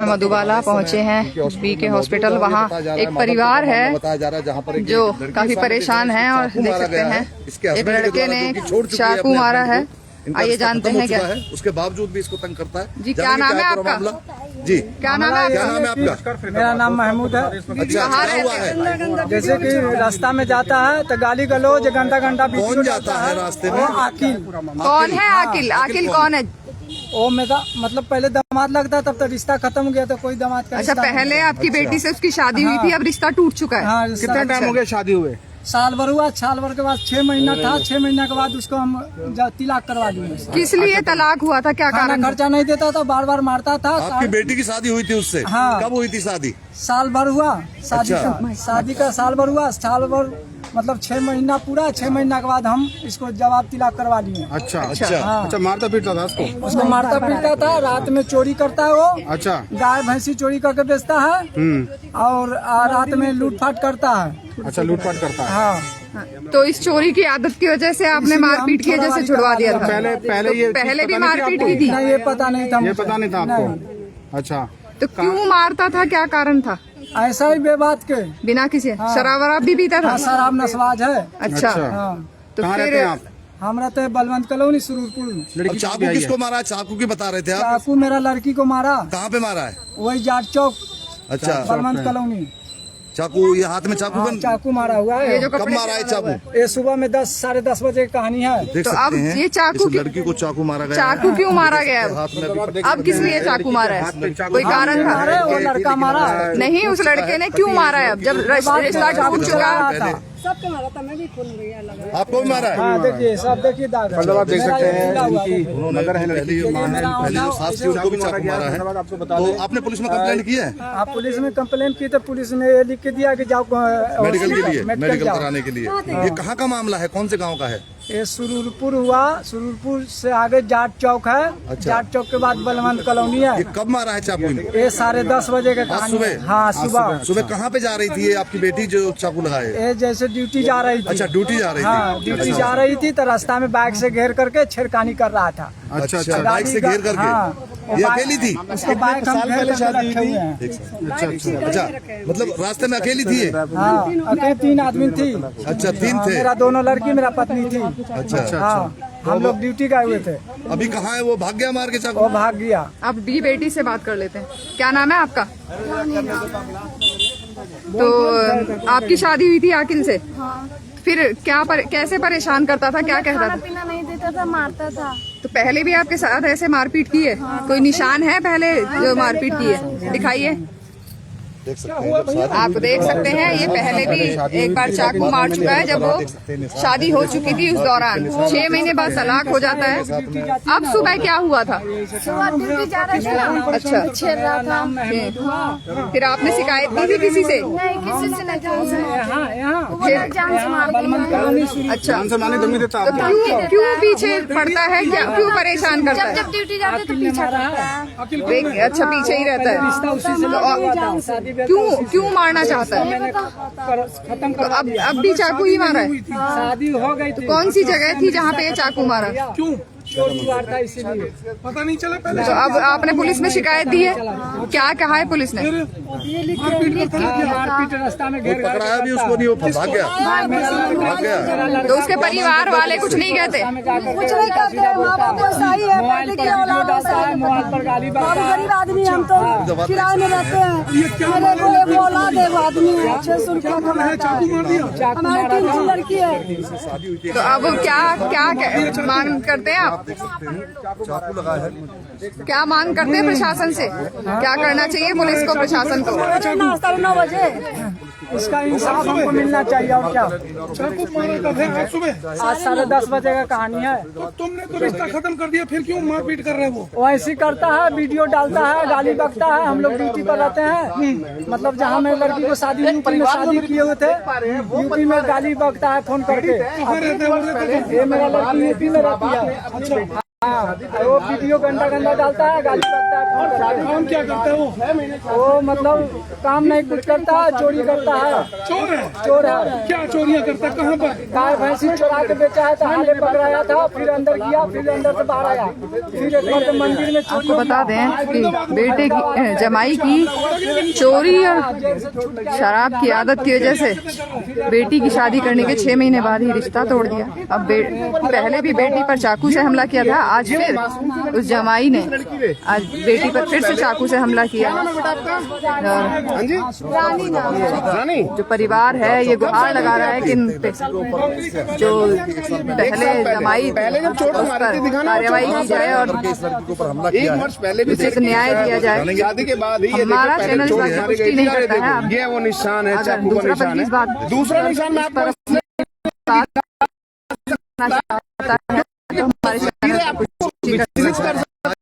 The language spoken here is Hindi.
मधुबाला पहुंचे हैं BK हॉस्पिटल। वहाँ एक परिवार है जो काफी परेशान है और देख सकते हैं एक लड़के ने चाकू मारा है। आइए जानते हैं क्या है। उसके बावजूद भी इसको तंग करता है। जी क्या नाम है आपका? जी क्या नाम है आपका? मेरा नाम महमूद है। अच्छा, हुआ है। जैसे कि रास्ता में जाता है तो गाली गलौज घंटा कौन जाता है रास्ते में? आकिल। कौन है आकिल? आकिल कौन है? वो मेरा मतलब पहले दामाद लगता तब तो रिश्ता खत्म हो गया तो कोई दामाद का। अच्छा, पहले आपकी बेटी से उसकी शादी हुई थी, अब रिश्ता टूट चुका है। हाँ, कितना टाइम हो गया शादी हुए? साल भर हुआ। साल भर के बाद 6 महीना था। 6 महीना के बाद उसको हम तिलाक करवा दिए। किस लिए तलाक हुआ था? क्या कारण? खर्चा नहीं देता था, बार बार मारता था। आपकी बेटी की शादी हुई थी उससे? हाँ। कब हुई थी शादी? साल भर हुआ शादी अच्छा। का। शादी का साल भर हुआ। साल भर मतलब 6 महीना पूरा। 6 महीना के बाद हम इसको जवाब तिलाक करवा लिए। अच्छा अच्छा। अच्छा, मारता पीटता था उसको मारता पीटता था। रात में चोरी करता है वो। अच्छा। गाय भैंसी चोरी करके बेचता है और रात में लूटपाट करता है। अच्छा, लूटपाट करता है। हाँ, तो इस चोरी की आदत की वजह से आपने मारपीट की वजह से छुड़वा दिया था? पहले भी मारपीट की थी? नहीं, ये पता नहीं था। ये पता नहीं था आपको? अच्छा, तो क्यों मारता था? क्या कारण था? ऐसा ही बेबात के बिना किसी शराब वराब भी पीता था? हाँ, शराब नशवाज है। अच्छा, हाँ। तो कहाँ फिर रहते हैं आप? हम रहते हैं बलवंत कॉलोनी सुरूरपुर। लड़की चाकू किसको मारा? चाकू की बता रहे थे आप? चाकू मेरा लड़की को मारा। कहाँ पे मारा है? वही जाट चौक अच्छा, बलवंत कॉलोनी। चाकू ये हाथ में चाकू बन चाकू मारा हुआ है। ये जो कब कपड़े मारा है चाकू? ये सुबह में 10 साढ़े 10 बजे की कहानी है। देख तो सकते अब हैं ये चाकू इस लड़की को चाकू मारा गया। चाकू क्यों मारा गया? हाथ में अभी अब किस लिए चाकू मारा है? कोई कारण था? मारे वो लड़का मारा। नहीं, उस लड़के ने क्यों मारा है? अब जब रिश्ता टूट चुका। सबके मारा था। मैं भी खून लगा। आपको भी मारा है? हाँ, देखिए सब देखिए दाग। मतलब आप देख सकते हैं उन्होंने पहले जो सास थी उनको भी चाकू मारा है। आपको बता तो आपने पुलिस में कंप्लेंट की है? आप पुलिस में कंप्लेंट की तो पुलिस ने ये लिख के दिया कि जाओ मेडिकल के लिए, मेडिकल जाओ। कराने के लिए। ये कहाँ का मामला है? कौन से गांव का है? ये सुरूरपुर हुआ। सुरूरपुर से आगे जाट चौक है। अच्छा। जाट चौक के बाद बलवंत कॉलोनी है। ये कब मारा है चाकू इनको? ये 10:30 बजे के आज कहानी सुबह? है। हाँ, सुबह। सुबह कहाँ पे जा रही थी ये आपकी बेटी जो चाकू लगाए? ये जैसे ड्यूटी जा रही थी। अच्छा, ड्यूटी जा रही थी। हाँ, ड्यूटी जा रही थी तो रास्ता में बाइक से घेर करके छेड़खानी कर रहा था। अच्छा अच्छा, बाइक से घेर करके। हाँ, ये अकेली थी? उसको बाइक हम घेर करके रखे हुए हैं। अच्छा, मतलब रास्ते में अकेली थी ये? हाँ, अकेले 3 आदमी थी। अच्छा, 3 थे। मेरा 2 लड़की मेरा पत्नी थी। अच्छा, हाँ, हम लोग ड्यूटी गए हुए थे। अभी कहाँ है वो? भाग गया मार के चाकू? वो भाग गया। अब भी बेटी से बात कर लेते हैं। क्या नाम है आपका? तो आपकी शादी हुई थी आकिल से? फिर कैसे परेशान करता था? क्या कहता खाना था? पीना नहीं देता था, मारता था। तो पहले भी आपके साथ ऐसे मारपीट की है? कोई निशान है पहले जो मारपीट की है? दिखाइए। देख सकते हैं आप देख सकते हैं ये पहले भी एक बार चाकू मार चुका है जब वो शादी हो चुकी थी। उस दौरान 6 महीने बाद तलाक हो जाता है। अब सुबह क्या हुआ था? सुबह ड्यूटी जा रहे थे। अच्छा, छेड़ रहा था। फिर आपने शिकायत की थी किसी से? नहीं, किसी से नहीं, जान से मार। यहाँ वो बोला जान से मार के। अच्छा, जान से मारने धमकी देता तो क्यों पीछे पड़ता है? क्या क्यों परेशान करता जब है? जब ड्यूटी जाते तो पीछा करता है। अच्छा, पीछे ही रहता है। उसी से क्यों मारना चाहता है? खत्म तो अब भी चाकू ही मारा है? शादी हो गई तो कौन सी जगह थी जहाँ पे ये चाकू मारा? क्यों चोर जुआर था इसीलिए पता नहीं चला पहले। तो अब आपने पुलिस में शिकायत दी है? क्या कहा है पुलिस ने? मारपीट रास्ता में घेर पकड़ाया भी उसको नहीं? वो भाग गया? भाग गया? तो उसके परिवार वाले कुछ नहीं कहते? कुछ नहीं करते। माँ बाप ऐसा ही है। मोबाइल पर वीडियो डालता है, मोबाइल पर गाली हम बकता है। गरीब आदमी, हम तो किराए में रहते हैं। मेरे को एक औलाद है, वो आदमी है, 600 रुपया कमाता है। हमारी 3 लड़की है। तो अब क्या मांग करते हैं आप? चाकू लगा है। क्या मांग करते हैं प्रशासन से? क्या करना चाहिए पुलिस को, प्रशासन को? नाश्ता 9 बजे। इसका इंसाफ हमको मिलना चाहिए। और क्या? आज 10:30 बजे का कहानी है। तुमने तो रिश्ता खत्म कर दिया, फिर क्यों मारपीट कर रहे हो? वो ऐसी करता है, वीडियो डालता है, गाली बकता है। हम लोग ड्यूटी पर रहते हैं। मतलब जहाँ मेरी लड़की को शादी यूपी में शादी किए हुए थे, यूपी में गाली बकता है फोन करके। ये मेरा लड़की यूपी में रहती है। हाँ, वो वीडियो गंदा गंदा डालता है, गाली बकता है, फोन करता है। काम क्या करता है वो मतलब काम नहीं कुछ करता है, चोरी करता है, चोर है। चोर है। क्या चोरियां करता है? कहाँ पर? गाय भैंसी चुरा के बेचा है, तो हाले पकड़ाया था, फिर अंदर गया, फिर अंदर से बाहर आया, फिर एक बार मंदिर में चोरी आपको बता दें कि बेटे की जमाई की चोरी और शराब की आदत की वजह से बेटी की शादी करने के 6 महीने बाद ही रिश्ता तोड़ दिया। अब पहले भी बेटी पर चाकू से हमला किया था, आज फिर उस जमाई ने आज बेटी पर फिर से चाकू से हमला किया। रानी जो परिवार है ये गुहार लगा रहा है कि इन पे जो पहले जमाई उस पर कार्रवाई की जाए और एक वर्ष पहले भी उचित न्याय दिया जाए। शादी के बाद ही हमारा चैनल इस बात की पुष्टि नहीं करता है। आप ये वो निशान है, अगर चाकू का दूसरा निशान पति इस है। बात दूसरा निशान मैं आपको करना चाहता है